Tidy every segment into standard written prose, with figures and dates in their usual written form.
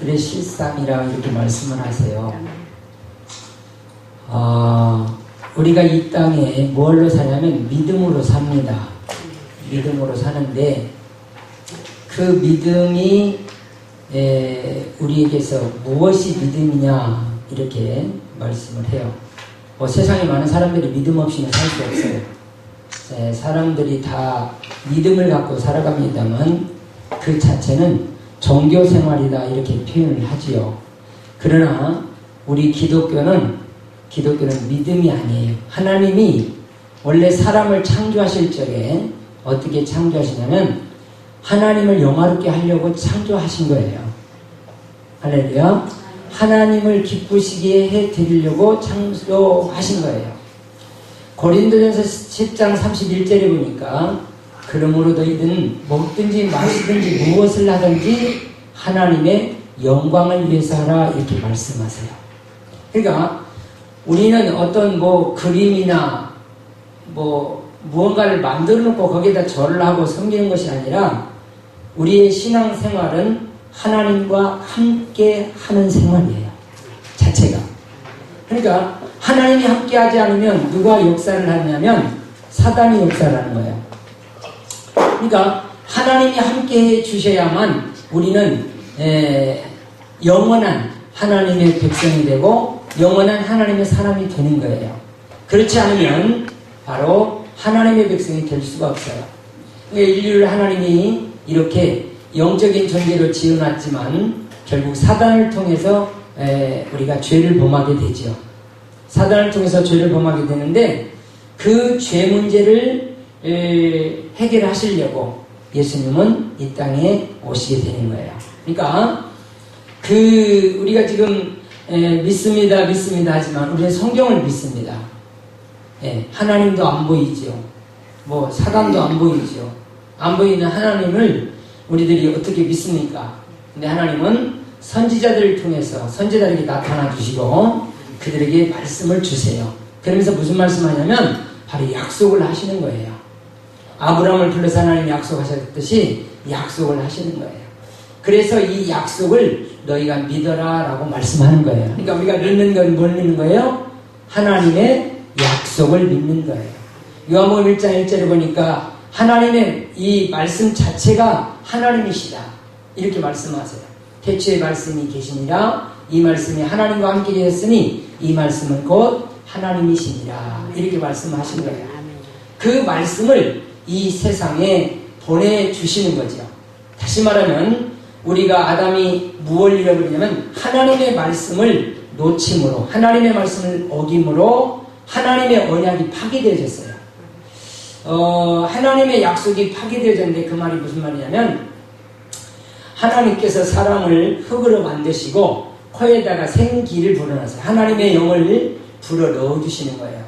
그래 실상이라 이렇게 말씀을 하세요. 우리가 이 땅에 뭘로 사냐면 믿음으로 삽니다. 믿음으로 사는데 그 믿음이 우리에게서 무엇이 믿음이냐 이렇게 말씀을 해요. 세상에 많은 사람들이 믿음 없이는 살 수 없어요. 사람들이 다 믿음을 갖고 살아갑니다만 그 자체는 종교 생활이다 이렇게 표현을 하지요. 그러나 우리 기독교는 믿음이 아니에요. 하나님이 원래 사람을 창조하실 적에 어떻게 창조하시냐면 하나님을 영화롭게 하려고 창조하신 거예요. 할렐루야. 하나님을 기쁘시게 해드리려고 창조하신 거예요. 고린도전서 10장 31절에 보니까 그러므로 너희들은 먹든지 마시든지 무엇을 하든지 하나님의 영광을 위해서 하라 이렇게 말씀하세요. 그러니까 우리는 어떤 그림이나 무언가를 만들어 놓고 거기에다 절을 하고 섬기는 것이 아니라 우리의 신앙생활은 하나님과 함께 하는 생활이에요. 자체가. 그러니까 하나님이 함께 하지 않으면 누가 역사를 하냐면 사단이 역사를 하는 거예요. 그러니까 하나님이 함께 해 주셔야만 우리는 영원한 하나님의 백성이 되고 영원한 하나님의 사람이 되는 거예요. 그렇지 않으면 바로 하나님의 백성이 될 수가 없어요. 인류를 하나님이 이렇게 영적인 존재로 지어놨지만 결국 사단을 통해서 우리가 죄를 범하게 되죠. 사단을 통해서 죄를 범하게 되는데 그 죄 문제를 해결하시려고 예수님은 이 땅에 오시게 되는 거예요. 그러니까 우리가 지금 믿습니다 하지만 우리는 성경을 믿습니다. 하나님도 안 보이죠. 사단도 안 보이죠. 안 보이는 하나님을 우리들이 어떻게 믿습니까? 근데 하나님은 선지자들을 통해서 선지자들에게 나타나 주시고 그들에게 말씀을 주세요. 그러면서 무슨 말씀하냐면 바로 약속을 하시는 거예요. 아브라함을 불러서 하나님이 약속하셨듯이 약속을 하시는 거예요. 그래서 이 약속을 너희가 믿어라 라고 말씀하는 거예요. 그러니까 우리가 믿는 건 뭘 믿는 거예요? 하나님의 약속을 믿는 거예요. 요한복음 1장 1절에 보니까 하나님의 이 말씀 자체가 하나님이시다 이렇게 말씀하세요. 태초에 말씀이 계시니라 이 말씀이 하나님과 함께 계셨으니 이 말씀은 곧 하나님이시니라 이렇게 말씀하신 거예요. 그 말씀을 이 세상에 보내주시는 거죠. 다시 말하면 우리가 아담이 무엇을 잃어버리냐면 하나님의 말씀을 놓침으로 하나님의 말씀을 어김으로 하나님의 언약이 파괴되어졌어요. 하나님의 약속이 파괴되어졌는데 그 말이 무슨 말이냐면 하나님께서 사람을 흙으로 만드시고 코에다가 생기를 불어넣으세요. 하나님의 영을 불어넣어 주시는 거예요.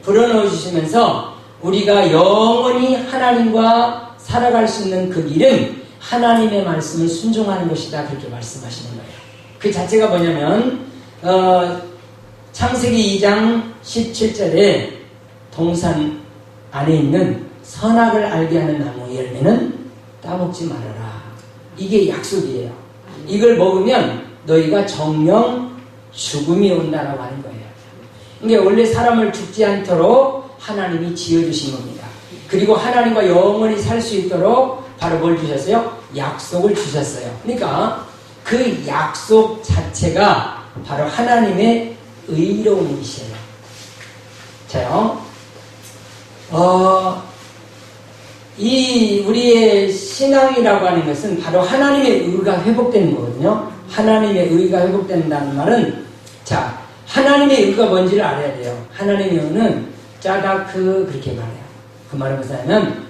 불어넣어 주시면서 우리가 영원히 하나님과 살아갈 수 있는 그 길은 하나님의 말씀을 순종하는 것이다 그렇게 말씀하시는 거예요. 그 자체가 뭐냐면 창세기 2장 17절에 동산 안에 있는 선악을 알게 하는 나무 열매는 따먹지 말아라. 이게 약속이에요. 이걸 먹으면 너희가 정령 죽음이 온다라고 하는 거예요. 이게 원래 사람을 죽지 않도록 하나님이 지어주신 겁니다. 그리고 하나님과 영원히 살 수 있도록 바로 뭘 주셨어요? 약속을 주셨어요. 그러니까 그 약속 자체가 바로 하나님의 의로움이시에요. 자요. 이 우리의 신앙이라고 하는 것은 바로 하나님의 의가 회복되는 거거든요. 하나님의 의가 회복된다는 말은 하나님의 의가 뭔지를 알아야 돼요. 하나님의 의는 짜다크 그렇게 말해요. 그 말은 뭐냐면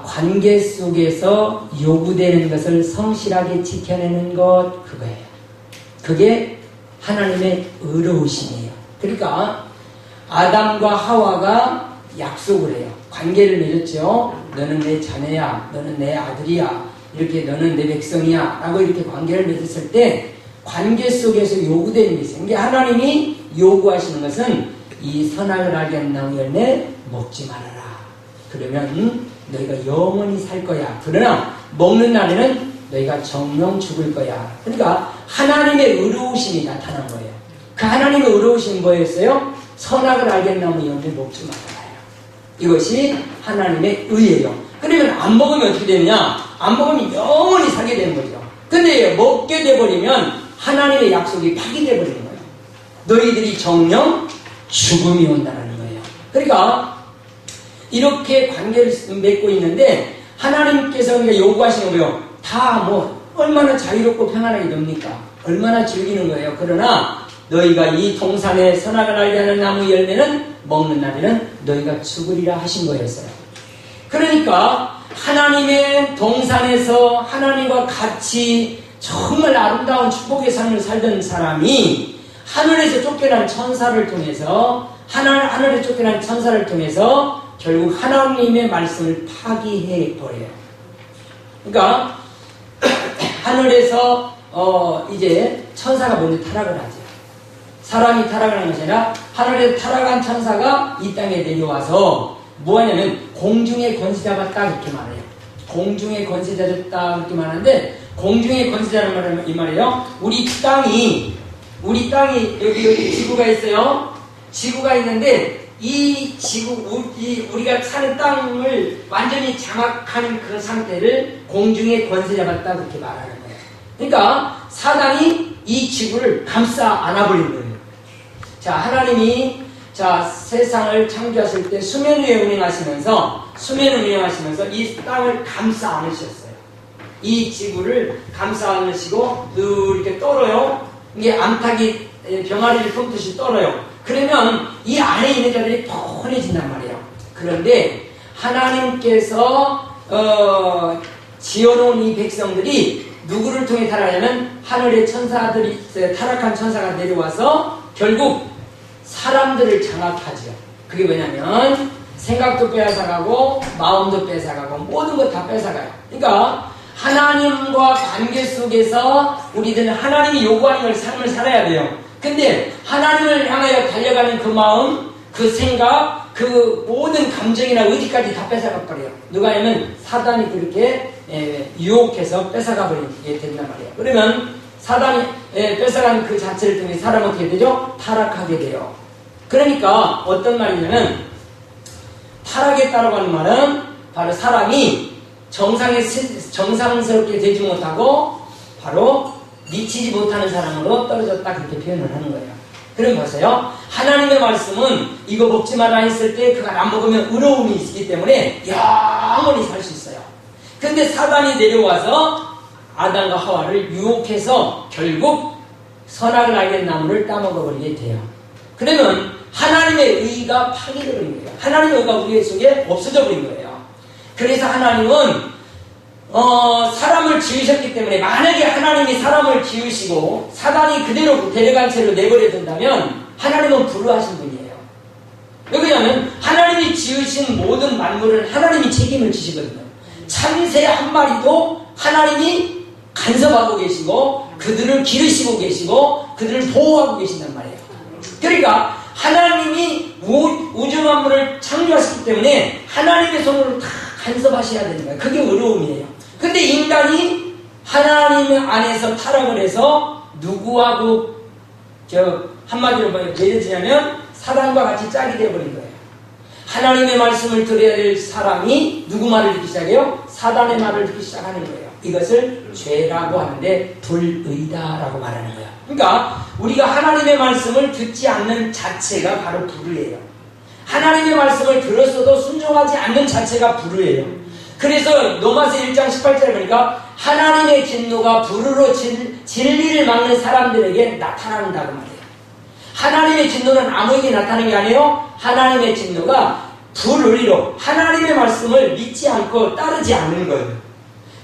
관계 속에서 요구되는 것을 성실하게 지켜내는 것 그거예요. 그게 하나님의 의로우심이에요. 그러니까 아담과 하와가 약속을 해요. 관계를 맺었죠. 너는 내 자녀야, 너는 내 아들이야, 이렇게 너는 내 백성이야 라고 이렇게 관계를 맺었을 때 관계 속에서 요구되는 게 있어요. 이게 하나님이 요구하시는 것은 이 선악을 알게 하는 나무 열매 먹지 말아라. 그러면 너희가 영원히 살 거야. 그러나 먹는 날에는 너희가 정령 죽을 거야. 그러니까 하나님의 의로우심이 나타난 거예요. 그 하나님의 의로우심이 뭐였어요? 선악을 알겠는 나무 열매 먹지 말아요. 이것이 하나님의 의예요. 그러면 안 먹으면 어떻게 되느냐? 안 먹으면 영원히 살게 되는 거죠. 근데 먹게 돼버리면 하나님의 약속이 파기돼 버리는 거예요. 너희들이 정령 죽음이 온다는 거예요. 그러니까 이렇게 관계를 맺고 있는데 하나님께서 요구하시는 거예요. 다 뭐 얼마나 자유롭고 평안하게 됩니까? 얼마나 즐기는 거예요. 그러나 너희가 이 동산에 선악을 알게 하는 나무 열매는 먹는 날에는 너희가 죽으리라 하신 거였어요. 그러니까 하나님의 동산에서 하나님과 같이 정말 아름다운 축복의 삶을 살던 사람이 하늘에서 쫓겨난 천사를 통해서 하늘에 쫓겨난 천사를 통해서 결국 하나님의 말씀을 파기해 버려요. 그러니까 하늘에서 이제 천사가 먼저 타락을 하죠. 사람이 타락을 하는 것이 아니라 하늘에서 타락한 천사가 이 땅에 내려와서 뭐하냐면 공중의 권세자가 이렇게 말해요. 공중의 권세자였다 이렇게 말하는데 공중의 권세자는 말은 이 말이에요. 우리 땅이 여기 지구가 있어요. 지구가 있는데 이 지구 우리가 사는 땅을 완전히 장악하는 그 상태를 공중의 권세자가 그렇게 말하는 거예요. 그러니까 사단이 이 지구를 감싸 안아버린 거예요. 자, 하나님이 세상을 창조하실 때 수면 위에 운행하시면서 이 땅을 감싸 안으셨어요. 이 지구를 감싸 안으시고 이렇게 떨어요. 이게 암탉이 병아리를 품듯이 떨어요. 그러면 이 안에 있는 자들이 펀해진단 말이에요. 그런데 하나님께서 지어놓은 이 백성들이 누구를 통해 타락하냐면 하늘의 천사들이 타락한 천사가 내려와서 결국 사람들을 장악하죠. 그게 뭐냐면 생각도 빼앗아가고 마음도 뺏어가고 모든 것 다 뺏어가요. 그러니까 하나님과 관계 속에서 우리들은 하나님이 요구하는 삶을 살아야 돼요. 근데 하나님을 향하여 달려가는 그 마음, 그 생각, 그 모든 감정이나 의지까지 다 뺏어가 버려요. 누가 하면 사단이 그렇게 유혹해서 뺏어가 버리게 된단 말이에요. 그러면 사단이 뺏어가는 그 자체를 통해 사람은 어떻게 되죠? 타락하게 돼요. 그러니까 어떤 말이냐면 타락했다라고 하는 말은 바로 사람이 정상스럽게 되지 못하고 바로 미치지 못하는 사람으로 떨어졌다 그렇게 표현을 하는 거예요. 그럼 보세요. 하나님의 말씀은 이거 먹지 마라 했을 때 그걸 안 먹으면 의로움이 있기 때문에 영원히 살 수 있어요. 근데 사단이 내려와서 아담과 하와를 유혹해서 결국 선악을 알게 나무를 따먹어버리게 돼요. 그러면 하나님의 의가 파괴되어버린 거예요. 하나님의 의가 우리 속에 없어져 버린 거예요. 그래서 하나님은 사람을 지으셨기 때문에 만약에 하나님이 사람을 지으시고 사단이 그대로 데려간 채로 내버려 둔다면 하나님은 불우하신 분이에요. 왜냐하면 하나님이 지으신 모든 만물은 하나님이 책임을 지시거든요. 참새 한 마리도 하나님이 간섭하고 계시고 그들을 기르시고 계시고 그들을 보호하고 계신단 말이에요. 그러니까 하나님이 우주 만물을 창조하셨기 때문에 하나님의 손으로 다 간섭하셔야 되는 거예요. 그게 의로움이에요. 근데 인간이 하나님 안에서 타락을 해서 누구하고 한마디로 예를 들자면 사단과 같이 짝이 되어버린 거예요. 하나님의 말씀을 들어야 될 사람이 누구 말을 듣기 시작해요? 사단의 말을 듣기 시작하는 거예요. 이것을 죄라고 하는데 불의다라고 말하는 거예요. 그러니까 우리가 하나님의 말씀을 듣지 않는 자체가 바로 불의예요. 하나님의 말씀을 들었어도 순종하지 않는 자체가 불의예요. 그래서 로마서 1장 18절에 보니까 하나님의 진노가 불의로 진리를 막는 사람들에게 나타난다고 말해요. 하나님의 진노는 아무에게 나타나는 게 아니에요. 하나님의 진노가 불의로 하나님의 말씀을 믿지 않고 따르지 않는 거예요.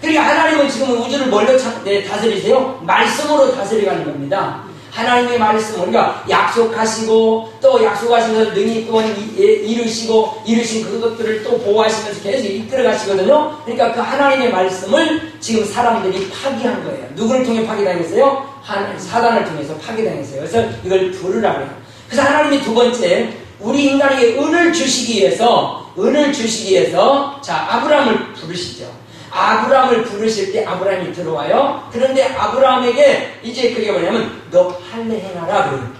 그러니까 하나님은 지금 우주를 뭘로 다스리세요? 말씀으로 다스려가는 겁니다. 하나님의 말씀, 우리가 약속하시고 또 약속하시면서 능히 또 이루신 그것들을 또 보호하시면서 계속 이끌어 가시거든요. 그러니까 그 하나님의 말씀을 지금 사람들이 파기한 거예요. 누구를 통해 파기당했어요? 사단을 통해서 파기당했어요. 그래서 이걸 불의라고 해요. 그래서 하나님이 두 번째, 우리 인간에게 은을 주시기 위해서 자, 아브라함을 부르시죠. 아브라함을 부르실 때 아브라함이 들어와요. 그런데 아브라함에게 이제 그게 뭐냐면 너 할례 행하라 그래요.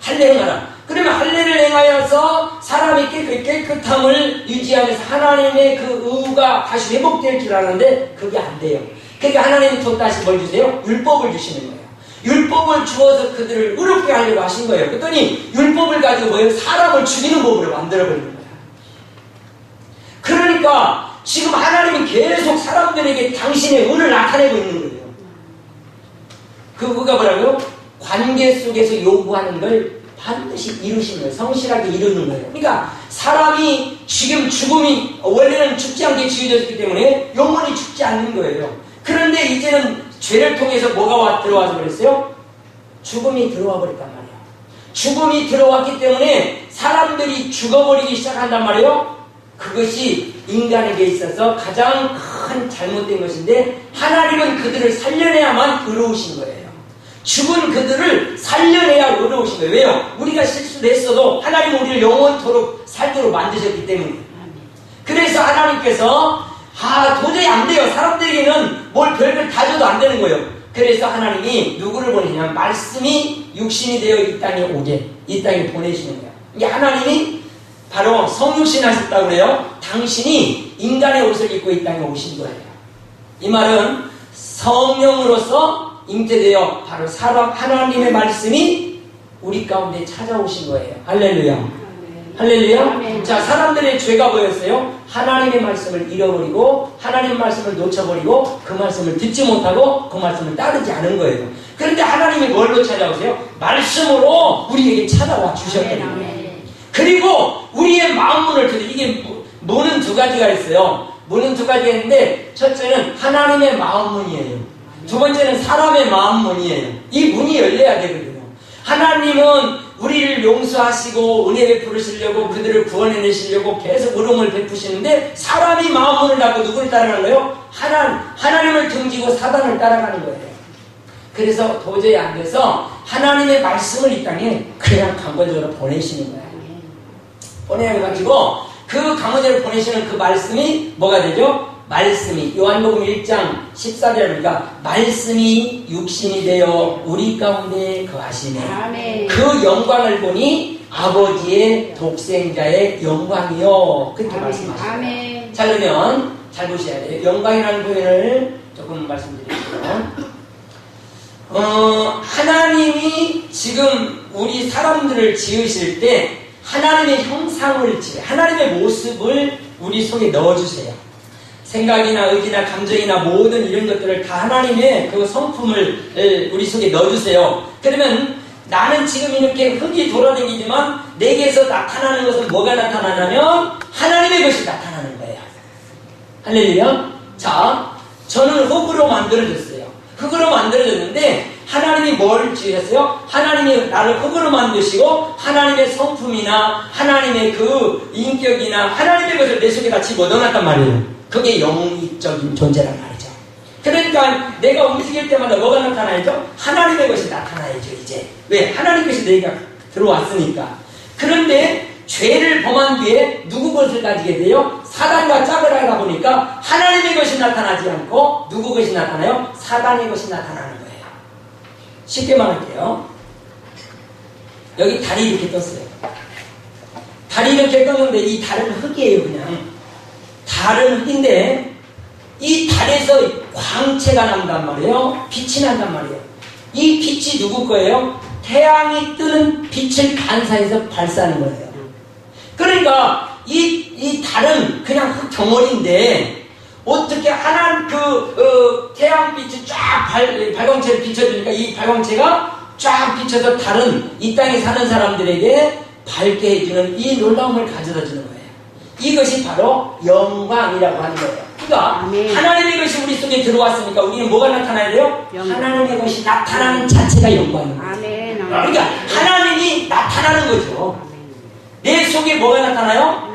할례 행하라. 그러면 할례를 행하여서 사람이 깨끗함을 유지하면서 하나님의 그 의가 다시 회복될 줄 아는데 그게 안 돼요. 그러니까 하나님이 또 다시 뭘 주세요? 율법을 주시는 거예요. 율법을 주어서 그들을 의롭게 하려고 하신 거예요. 그랬더니 율법을 가지고 뭐예요? 사람을 죽이는 법으로 만들어버리는 거예요. 그러니까 지금 하나님은 계속 사람들에게 당신의 의를 나타내고 있는 거예요. 그 의가 뭐라고요? 관계 속에서 요구하는 걸 반드시 이루시는 거예요. 성실하게 이루는 거예요. 그러니까 사람이 지금 죽음이 원래는 죽지 않게 지어졌기 때문에 영원히 죽지 않는 거예요. 그런데 이제는 죄를 통해서 뭐가 들어와서 그랬어요? 죽음이 들어와 버렸단 말이에요. 죽음이 들어왔기 때문에 사람들이 죽어버리기 시작한단 말이에요. 그것이 인간에게 있어서 가장 큰 잘못된 것인데 하나님은 그들을 살려내야만 의로우신 거예요. 죽은 그들을 살려내야 의로우신 거예요. 왜요? 우리가 실수를 했어도 하나님은 우리를 영원토록 살도록 만드셨기 때문에. 그래서 하나님께서 도저히 안 돼요. 사람들에게는 뭘 별걸 다 줘도 안 되는 거예요. 그래서 하나님이 누구를 보내냐면 말씀이 육신이 되어 이 땅에 오게, 이 땅에 보내시는 거예요. 이게 하나님이 바로 성육신 하셨다고 그래요. 당신이 인간의 옷을 입고 이 땅에 오신 거예요. 이 말은 성령으로서 잉태되어 바로 하나님의 말씀이 우리 가운데 찾아오신 거예요. 할렐루야. 할렐루야. 자, 사람들의 죄가 뭐였어요? 하나님의 말씀을 잃어버리고 하나님의 말씀을 놓쳐버리고 그 말씀을 듣지 못하고 그 말씀을 따르지 않은 거예요. 그런데 하나님이 뭘로 찾아오세요? 말씀으로 우리에게 찾아와 주셨거든요. 그리고 우리의 마음문을 이게 문은 두 가지가 있어요. 문은 두 가지가 있는데 첫째는 하나님의 마음문이에요. 두 번째는 사람의 마음문이에요. 이 문이 열려야 되거든요. 하나님은 우리를 용서하시고 은혜 베푸시려고 그들을 구원해내시려고 계속 은총을 베푸시는데 사람이 마음문을 닫고 누구를 따라가는 거예요? 하나님을 등지고 사단을 따라가는 거예요. 그래서 도저히 안 돼서 하나님의 말씀을 이 땅에 그냥 강권적으로 보내시는 거예요. 보내가지고 그 강원제를 보내시는 그 말씀이 뭐가 되죠? 말씀이 요한복음 1장 14절이니까 말씀이 육신이 되어 우리 가운데 거하시네. 그 영광을 보니 아버지의 독생자의 영광이요. 그렇게 말씀하시죠. 자, 그러면 잘 보셔야 돼요. 영광이라는 표현을 조금 말씀드릴게요. 하나님이 지금 우리 사람들을 지으실 때 하나님의 형상을 하나님의 모습을 우리 속에 넣어주세요. 생각이나 의지나 감정이나 모든 이런 것들을 다 하나님의 그 성품을 우리 속에 넣어주세요. 그러면 나는 지금 이렇게 흙이 돌아다니지만 내게서 나타나는 것은 뭐가 나타나냐면 하나님의 것이 나타나는 거예요. 할렐루야. 자, 저는 흙으로 만들어졌어요. 흙으로 만들어졌는데 하나님이 뭘 지으셨어요? 하나님이 나를 흙으로 만드시고 하나님의 성품이나 하나님의 그 인격이나 하나님의 것을 내 속에다 집어넣어놨단 말이에요. 그게 영적인 존재란 말이죠. 그러니까 내가 움직일 때마다 뭐가 나타나야죠? 하나님의 것이 나타나야죠. 이제 왜? 하나님의 것이 내가 들어왔으니까. 그런데 죄를 범한 뒤에 누구 것을 가지게 돼요? 사단과 짝을 하다 보니까 하나님의 것이 나타나지 않고 누구 것이 나타나요? 사단의 것이 나타나는 거예요. 쉽게 말할게요. 여기 달이 이렇게 떴어요. 달이 이렇게 떴는데 이 달은 흙이에요. 그냥 달은 흙인데 이 달에서 광채가 난단 말이에요. 빛이 난단 말이에요. 이 빛이 누구 거예요? 태양이 뜨는 빛을 반사해서 발사하는 거예요. 그러니까 이 달은 그냥 흙 덩어리인데 어떻게 하나님 태양빛이 쫙 발광체를 비춰주니까 이 발광체가 쫙 비춰서 달은 이 땅에 사는 사람들에게 밝게 해주는 이 놀라움을 가져다 주는 거예요. 이것이 바로 영광이라고 하는 거예요. 그러니까 하나님의 것이 우리 속에 들어왔으니까 우리는 뭐가 나타나야 돼요? 하나님의 것이 나타나는 자체가 영광입니다. 그러니까 하나님이 나타나는 거죠. 내 속에 뭐가 나타나요?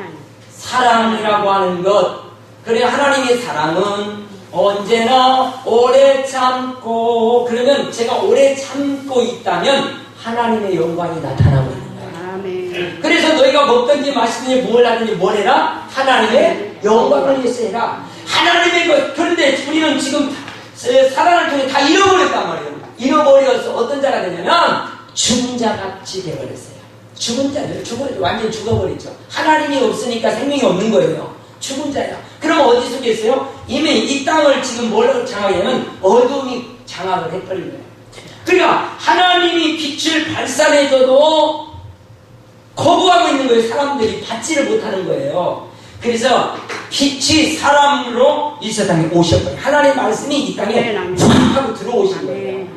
사랑이라고 하는 것. 그래, 하나님의 사랑은 언제나 오래 참고, 그러면 제가 오래 참고 있다면 하나님의 영광이 나타나고 있는 거예요. 그래서 너희가 먹든지 마시든지 뭘 하든지 뭘 해라? 하나님의 영광을 위해서 해라. 하나님의 것. 그런데 우리는 지금 사단을 통해 다 잃어버렸단 말이에요. 잃어버려서 어떤 자가 되냐면 죽은 자같이 되어버렸어요. 죽은 자예요. 완전히 죽어버렸죠. 하나님이 없으니까 생명이 없는 거예요. 죽은 자예요. 그럼 어디 속에 있어요? 이미 이 땅을 지금 뭘로 장악하냐면 어둠이 장악을 해버린 거예요. 그러니까 하나님이 빛을 발산해줘도 거부하고 있는 거예요. 사람들이 받지를 못하는 거예요. 그래서 빛이 사람으로 이 세상에 오셨거든요. 하나님의 말씀이 이 땅에 쫙 하고 들어오신 거예요.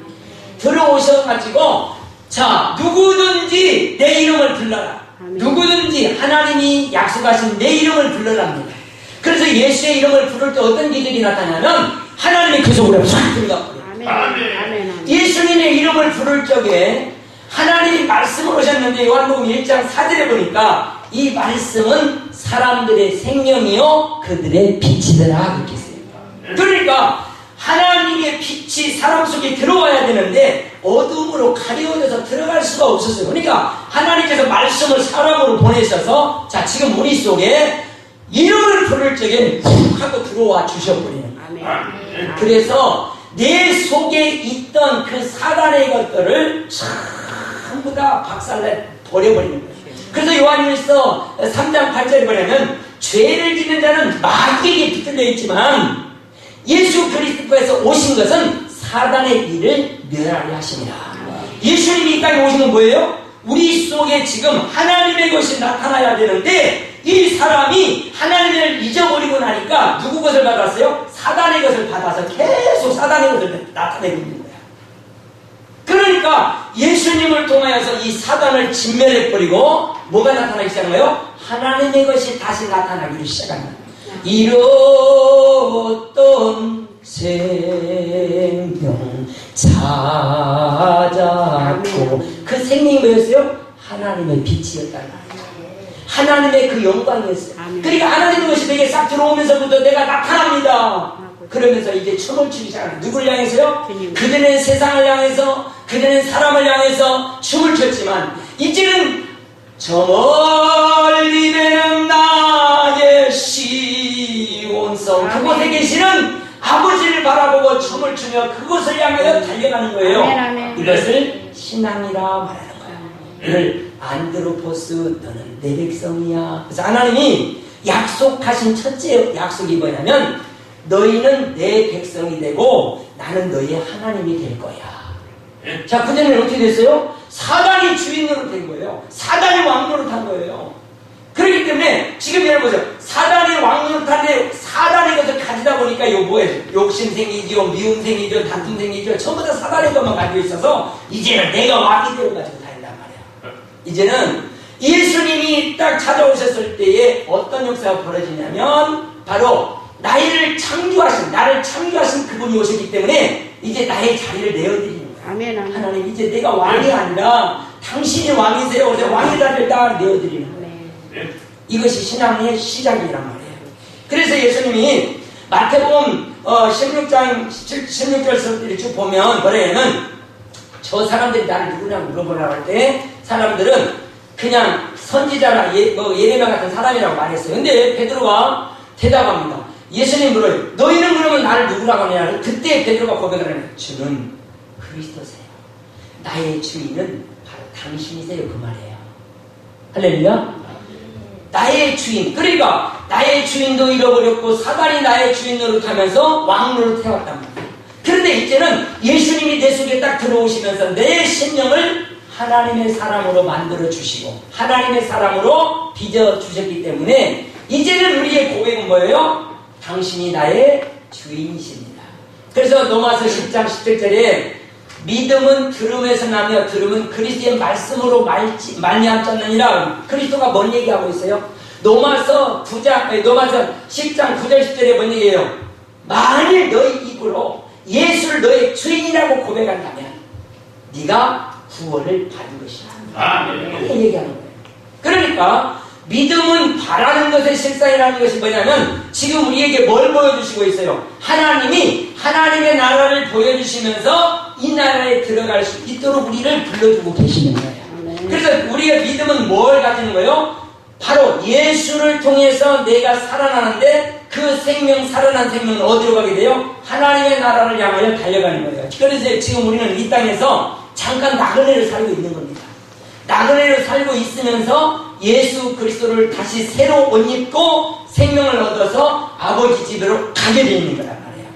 들어오셔가지고 자, 누구든지 내 이름을 불러라. 누구든지 하나님이 약속하신 내 이름을 불러랍니다. 그래서 예수의 이름을 부를 때 어떤 기적이 나타나면 하나님의 그 속으로 쫙 들어가거든요. 예수님의 이름을 부를 적에 하나님이 말씀을 오셨는데 요한복음 1장 4절에 보니까 이 말씀은 사람들의 생명이요 그들의 빛이더라 그렇게 했습니다. 그러니까 하나님의 빛이 사람 속에 들어와야 되는데 어둠으로 가려워져서 들어갈 수가 없었어요. 그러니까 하나님께서 말씀을 사람으로 보내셔서 자 지금 우리 속에 이름을 부를 적에 훅 하고 들어와 주셔버리는 거예요. 그래서 내 속에 있던 그 사단의 것들을 전부 다 박살내 버려버리는 거예요. 그래서 요한일서 3장 8절에 보면 죄를 짓는 자는 마귀에게 붙들려 있지만 예수 그리스도께서 오신 것은 사단의 일을 멸하게 하십니다. 예수님이 이 땅에 오신 건 뭐예요? 우리 속에 지금 하나님의 것이 나타나야 되는데 이 사람이 하나님을 잊어버리고 나니까 누구 것을 받았어요? 사단의 것을 받아서 계속 사단의 것을 나타내고 있는 거야. 그러니까 예수님을 통하여서 이 사단을 진멸해버리고 뭐가 나타나기 시작한 거예요? 하나님의 것이 다시 나타나기 시작한 거예요. 잃었던 생명 찾았고 그 생명이 뭐였어요? 하나님의 빛이었단 말이에요. 하나님의 그 영광이었어요. 그러니까 하나님의 것이 내게 싹 들어오면서부터 내가 나타납니다. 그러면서 이제 춤을 추기 시작합니다. 누굴 향해서요? 그들은 세상을 향해서 그들은 사람을 향해서 춤을 췄지만 이제는 저 멀리 내는 나의 시온성 그곳에 계시는 아버지를 바라보고 춤을 추며 그곳을 향하여 달려가는 거예요. 이것을 신앙이라 말하는 거예요. 이를 안드로포스 너는 내 백성이야. 그래서 하나님이 약속하신 첫째 약속이 뭐냐면 너희는 내 백성이 되고 나는 너희의 하나님이 될 거야. 자, 그전에는 어떻게 됐어요? 사단이 주인으로 된 거예요. 사단이 왕노릇 한 거예요. 그렇기 때문에 지금 여러분 보세요. 사단이 왕노릇한데 사단의 것을 가지다 보니까 이거 뭐예요? 욕심 생기죠, 미움 생기죠, 다툼 생기죠. 전부 다 사단의 것만 가지고 있어서 이제는 내가 왕이 되어가지고 다닌단 말이야. 이제는 예수님이 딱 찾아오셨을 때에 어떤 역사가 벌어지냐면 바로 나를 창조하신 그분이 오셨기 때문에 이제 나의 자리를 내어드리는 거예요. 아멘, 아멘. 하나님 이제 내가 왕이 아니라 당신이 왕이세요. 그래서 왕의 자리를 다 내어드리는 거예요. 이것이 신앙의 시작이란 말이에요. 그래서 예수님이 마태복음 16장 16절서부터 쭉 보면 뭐냐면 저 사람들이 나를 누구냐 물어보라고 할 때 사람들은 그냥 선지자나 예레미야 같은 사람이라고 말했어요. 근데 베드로가 대답합니다. 예수님 물어요. 너희는 그러면 나를 누구라고 하냐? 그때 베드로가 고백을 하는 주는 그리스도세요. 나의 주인은 바로 당신이세요. 그 말이에요. 할렐루야. 나의 주인. 그러니까 나의 주인도 잃어버렸고 사단이 나의 주인으로 타면서 왕으로 태웠단 말이에요. 그런데 이제는 예수님이 내 속에 딱 들어오시면서 내 심령을 하나님의 사람으로 만들어 주시고 하나님의 사람으로 빚어 주셨기 때문에 이제는 우리의 고백은 뭐예요? 당신이 나의 주인이십니다. 그래서 로마서 10장 17절에 믿음은 들음에서 나며 들음은 그리스도의 말씀으로 말미암았느니라. 그리스도가 뭔 얘기하고 있어요? 로마서 10장 9절 10절에 뭔 얘기예요? 만일 너희 입으로 예수를 너의 주인이라고 고백한다면 네가 구원을 받은 것이다. 이렇게 얘기하는 거예요. 그러니까 믿음은 바라는 것의 실상이라는 것이 뭐냐면 지금 우리에게 뭘 보여주시고 있어요? 하나님이 하나님의 나라를 보여주시면서 이 나라에 들어갈 수 있도록 우리를 불러주고 계시는 거예요. 그래서 우리의 믿음은 뭘 가지는 거예요? 바로 예수를 통해서 내가 살아나는데 그 생명, 살아난 생명은 어디로 가게 돼요? 하나님의 나라를 향하여 달려가는 거예요. 그래서 지금 우리는 이 땅에서 잠깐 나그네로 살고 있는 겁니다. 나그네로 살고 있으면서 예수 그리스도를 다시 새로 옷 입고 생명을 얻어서 아버지 집으로 가게 되는 거란 말이에요.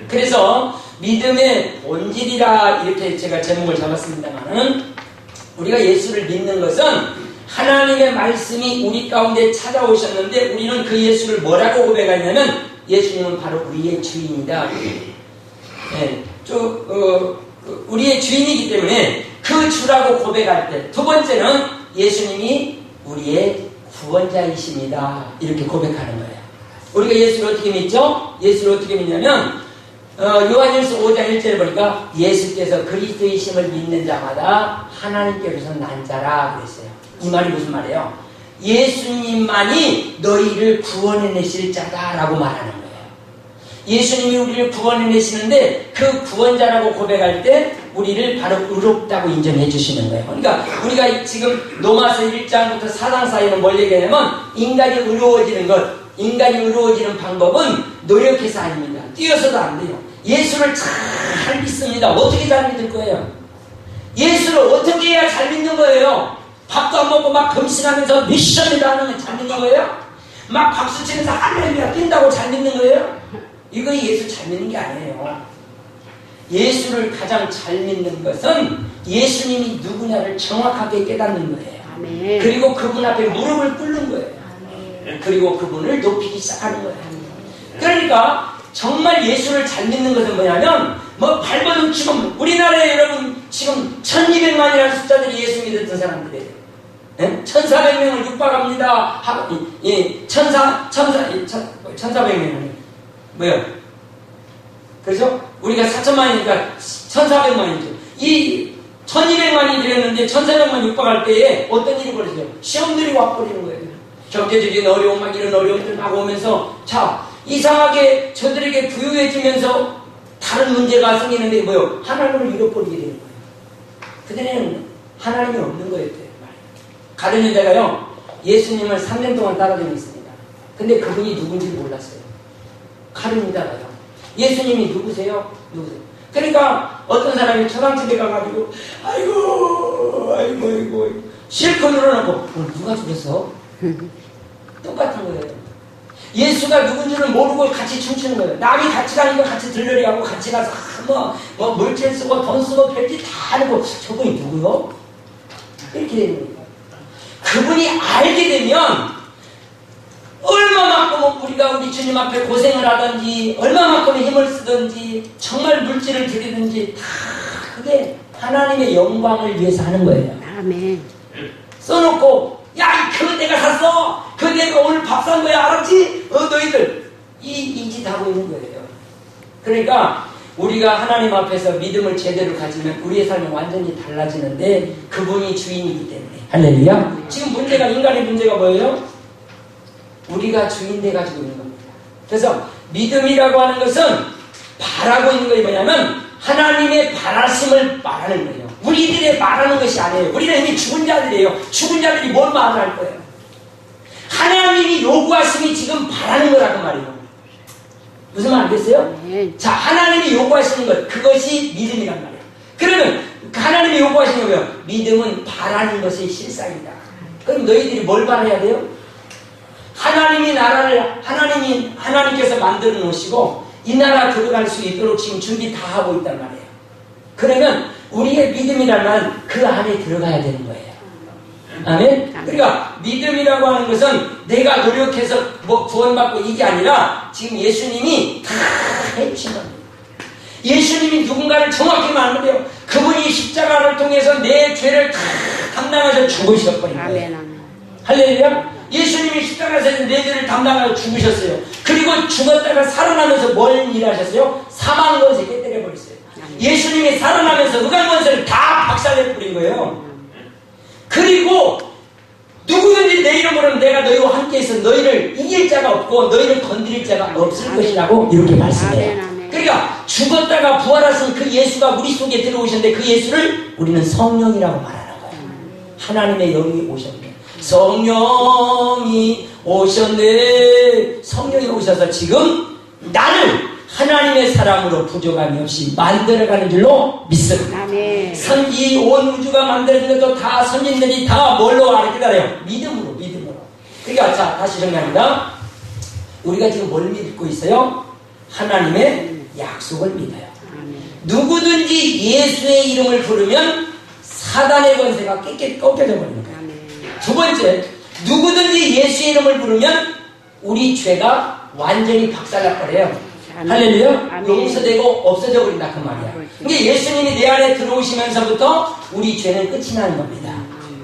그래서 믿음의 본질이라 이렇게 제가 제목을 잡았습니다만은, 우리가 예수를 믿는 것은 하나님의 말씀이 우리 가운데 찾아오셨는데 우리는 그 예수를 뭐라고 고백하냐면 예수님은 바로 우리의 주인이다. 네, 우리의 주인이기 때문에 그 주라고 고백할 때, 두 번째는 예수님이 우리의 구원자이십니다. 이렇게 고백하는 거예요. 우리가 예수를 어떻게 믿죠? 예수를 어떻게 믿냐면 요한일서 5장 1절에 보니까 예수께서 그리스도이심을 믿는 자마다 하나님께로서 난 자라 그랬어요. 이 말이 무슨 말이에요? 예수님만이 너희를 구원해내실 자다라고 말하는 거예요. 예수님이 우리를 구원해내시는데 그 구원자라고 고백할 때 우리를 바로 의롭다고 인정해 주시는 거예요. 그러니까 우리가 지금 로마서 1장부터 4장 사이는 뭘 얘기하냐면 인간이 의로워지는 것, 인간이 의로워지는 방법은 노력해서 아닙니다. 뛰어서도 안 돼요. 예수를 잘 믿습니다. 어떻게 잘 믿을 거예요? 예수를 어떻게 해야 잘 믿는 거예요? 밥도 안 먹고 막 금신하면서 미션이다 하는 거 잘 믿는 거예요? 막 박수 치면서 할렐루야 뛴다고 잘 믿는 거예요? 이거 예수 잘 믿는 게 아니에요. 예수를 가장 잘 믿는 것은 예수님이 누구냐를 정확하게 깨닫는 거예요. 아멘. 그리고 그분 앞에 무릎을 꿇는 거예요. 아멘. 그리고 그분을 높이기 시작하는 거예요. 그러니까 정말 예수를 잘 믿는 것은 뭐냐면, 발버둥 지금 우리나라에 여러분 지금 1200만이라는 숫자들이 예수 믿었던 사람들이에요. 1400명을 육박합니다 하고, 1400명이 뭐요? 그렇죠? 우리가 4천만이니까 1400만이죠. 이 1200만이 되었는데 1400만 육박할 때에 어떤 일이 벌어져요? 시험들이 와버리는 거예요. 경제적인 어려움, 막 이런 어려움들 막 오면서, 자, 이상하게 저들에게 부유해지면서 다른 문제가 생기는데 뭐요? 하나님을 잃어버리게 되는 거예요. 그들에는 하나님이 없는 거였대요. 가룟 유다가요, 예수님을 3년 동안 따라다녔습니다. 근데 그분이 누군지 몰랐어요. 가룟 유다가요. 예수님이 누구세요? 누구세요? 그러니까 어떤 사람이 처방집에 가가지고 아이고 실컷 늘어놓고 누가 죽였어? 똑같은 거예요. 예수가 누군지를 모르고 같이 춤추는 거예요. 남이 같이 가니까 같이 들러리 하고 같이 가서 물질 쓰고 돈 쓰고 별짓 다 하고, 저분이 누구요? 이렇게 되는 거예요. 그분이 알게 되면 얼마만큼 우리가 우리 주님 앞에 고생을 하든지 얼마만큼 힘을 쓰든지 정말 물질을 드리든지 다 그게 하나님의 영광을 위해서 하는 거예요. 아멘. 써놓고, 야, 그거 내가 샀어. 그거 내가 오늘 밥 산 거야. 알았지? 너희들 이 짓 하고 있는 거예요. 그러니까 우리가 하나님 앞에서 믿음을 제대로 가지면 우리의 삶은 완전히 달라지는데, 그분이 주인이기 때문에. 할렐루야. 지금 문제가, 인간의 문제가 뭐예요? 우리가 주인 돼 가지고 있는 겁니다. 그래서 믿음이라고 하는 것은 바라고 있는 것이 뭐냐면 하나님의 바라심을 말하는 거예요. 우리들의 말하는 것이 아니에요. 우리는 이미 죽은 자들이에요. 죽은 자들이 뭘 말할 거예요? 하나님이 요구하심이 지금 바라는 거라고 말이에요. 무슨 말 알겠어요? 자, 하나님이 요구하시는 것, 그것이 믿음이란 말이에요. 그러면 하나님이 요구하시는 거예요. 믿음은 바라는 것의 실상이다. 그럼 너희들이 뭘 바라야 돼요? 하나님이 나라를, 하나님께서 만들어 놓으시고 이 나라 들어갈 수 있도록 지금 준비 다 하고 있단 말이에요. 그러면 우리의 믿음이라면 그 안에 들어가야 되는 거예요. 아멘? 그러니까 믿음이라고 하는 것은 내가 노력해서 구원받고 이게 아니라 지금 예수님이 다 해주신 겁니다. 예수님이 누군가를 정확히 말하면 돼요. 그분이 십자가를 통해서 내 죄를 다 담당하셔 죽으셨거든요. 할렐루야. 예수님이 십자가에서 내 죄를 담당하여 죽으셨어요. 그리고 죽었다가 살아나면서 뭘 일하셨어요? 사망권세 깨뜨려버렸어요. 예수님이 살아나면서 흑암권세를 다 박살내버린 거예요. 그리고 누구든지 내 이름으로는 내가 너희와 함께해서 너희를 이길 자가 없고 너희를 건드릴 자가 없을 것이라고 이렇게 말씀해요. 그러니까 죽었다가 부활하신 그 예수가 우리 속에 들어오셨는데 그 예수를 우리는 성령이라고 말하는 거예요. 하나님의 영이 오셨는데 성령이 오셨네. 성령이 오셔서 지금 나를 하나님의 사람으로 부족함이 없이 만들어가는 줄로 믿습니다. 이 온 우주가 만들어진 것도 다 선진들이 다 뭘로 알아요? 믿음으로. 그러니까 자, 다시 정리합니다. 우리가 지금 뭘 믿고 있어요? 하나님의 약속을 믿어요. 누구든지 예수의 이름을 부르면 사단의 권세가 꺾여져 버리는 거예요. 두 번째, 누구든지 예수의 이름을 부르면 우리 죄가 완전히 박살나버려요. 할렐루야. 용서되고 없어져 버린다 그 말이야. 그러니까 예수님이 내 안에 들어오시면서부터 우리 죄는 끝이 나는 겁니다.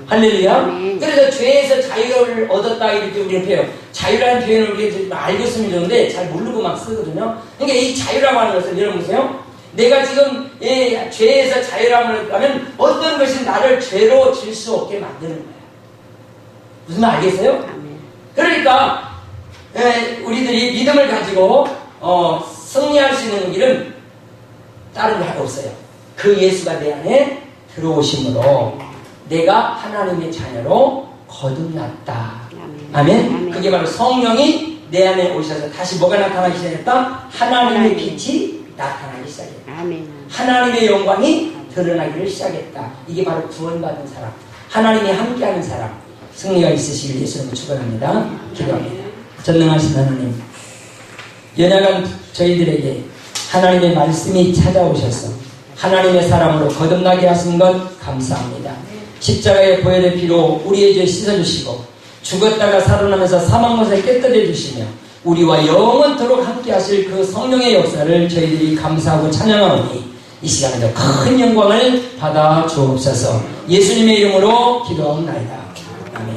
할렐루야. 그래서 죄에서 자유를 얻었다 이렇게 우리는 표현해요. 자유라는 표현을 우리가 알고 있으면 좋은데 잘 모르고 막 쓰거든요. 그러니까 이 자유라고 하는 것은 여러분 보세요. 내가 지금 죄에서 자유라고 하면 어떤 것이 나를 죄로 질 수 없게 만드는 거예요. 무슨 말 알겠어요? 그러니까 우리들이 믿음을 가지고 승리할 수 있는 길은 다른 게 없어요. 그 예수가 내 안에 들어오심으로 내가 하나님의 자녀로 거듭났다. 아멘. 그게 바로 성령이 내 안에 오셔서 다시 뭐가 나타나기 시작했다? 하나님의 빛이 나타나기 시작했다. 하나님의 영광이 드러나기를 시작했다. 이게 바로 구원받은 사람, 하나님이 함께하는 사람, 승리가 있으시길 예수님을 축원합니다. 기도합니다. 전능하신 하나님, 연약한 저희들에게 하나님의 말씀이 찾아오셔서 하나님의 사람으로 거듭나게 하신 것 감사합니다. 십자가의 보혈의 피로 우리의 죄 씻어주시고 죽었다가 살아나면서 사망못을 깨끗해 주시며 우리와 영원토록 함께 하실 그 성령의 역사를 저희들이 감사하고 찬양하오니 이 시간에도 큰 영광을 받아 주옵소서. 예수님의 이름으로 기도하옵나이다. 아멘.